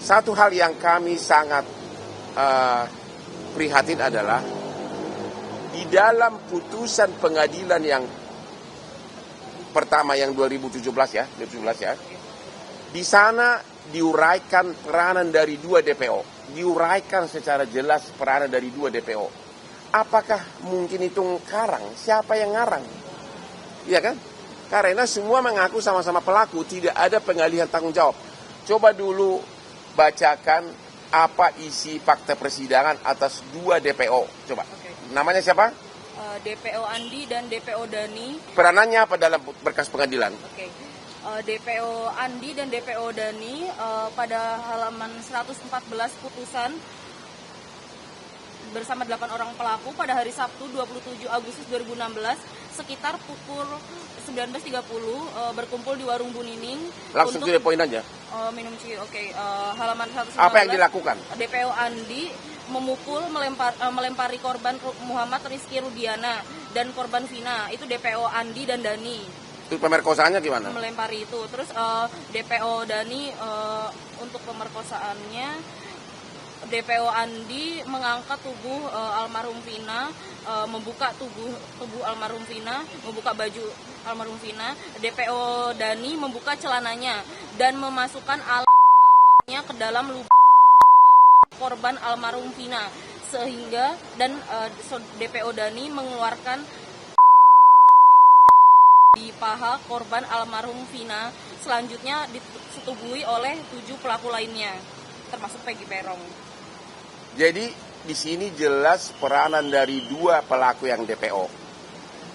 Satu hal yang kami sangat prihatin adalah di dalam putusan pengadilan yang pertama yang 2017 ya, di sana diuraikan peranan dari dua DPO, diuraikan secara jelas peranan dari dua DPO. Apakah mungkin itu ngarang? Siapa yang ngarang? Iya kan? Karena semua mengaku sama-sama pelaku, tidak ada pengalihan tanggung jawab. Coba dulu bacakan apa isi fakta persidangan atas dua DPO. Coba. Namanya siapa? DPO Andi dan DPO Dani. Peranannya apa dalam berkas pengadilan? DPO Andi dan DPO Dani pada halaman 114 putusan bersama 8 orang pelaku pada hari Sabtu 27 Agustus 2016 sekitar pukul 19.30 berkumpul di warung Bu Nining. Langsung to the point aja. Minum ci, halaman 119. Apa yang dilakukan? DPO Andi memukul, melempari korban Muhammad Rizky Rudiana dan korban Vina. Itu DPO Andi dan Dani. Itu pemerkosaannya gimana? Melempari itu. Terus DPO Dani untuk pemerkosaannya, DPO Andi mengangkat tubuh almarhum Vina, membuka tubuh almarhum Vina, membuka baju almarhum Vina. DPO Dani membuka celananya dan memasukkan alat kemaluannya ke dalam lubang korban almarhum Vina, sehingga dan DPO Dani mengeluarkan di paha korban almarhum Vina. Selanjutnya disetubuhi oleh 7 pelaku lainnya, termasuk Peggy Perong. Jadi di sini jelas peranan dari dua pelaku yang DPO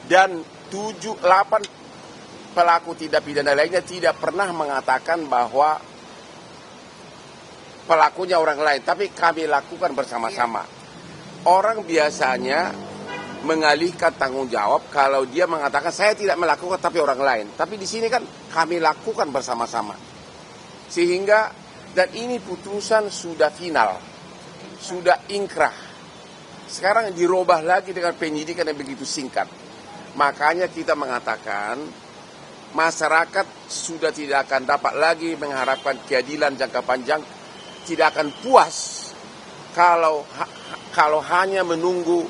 dan 8 pelaku tindak pidana lainnya tidak pernah mengatakan bahwa pelakunya orang lain, tapi kami lakukan bersama-sama. Orang biasanya mengalihkan tanggung jawab kalau dia mengatakan saya tidak melakukan tapi orang lain. Tapi di sini kan kami lakukan bersama-sama. Sehingga dan ini putusan sudah final, sudah inkrah. Sekarang dirubah lagi dengan penyidikan yang begitu singkat. Makanya kita mengatakan masyarakat sudah tidak akan dapat lagi mengharapkan keadilan jangka panjang, tidak akan puas kalau hanya menunggu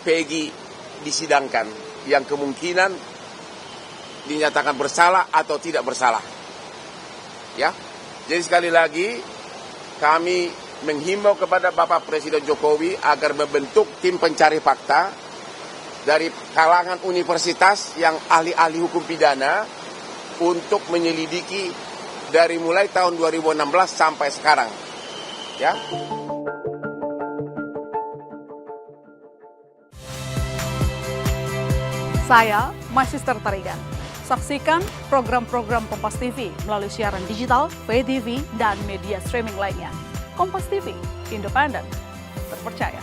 Peggy disidangkan yang kemungkinan dinyatakan bersalah atau tidak bersalah. Ya. Jadi sekali lagi kami menghimbau kepada Bapak Presiden Jokowi agar membentuk tim pencari fakta dari kalangan universitas yang ahli-ahli hukum pidana untuk menyelidiki dari mulai tahun 2016 sampai sekarang. Ya. Saya Magister Tarigan. Saksikan program-program Kompas TV melalui siaran digital, pay TV, dan media streaming lainnya. Kompas TV, independen, terpercaya.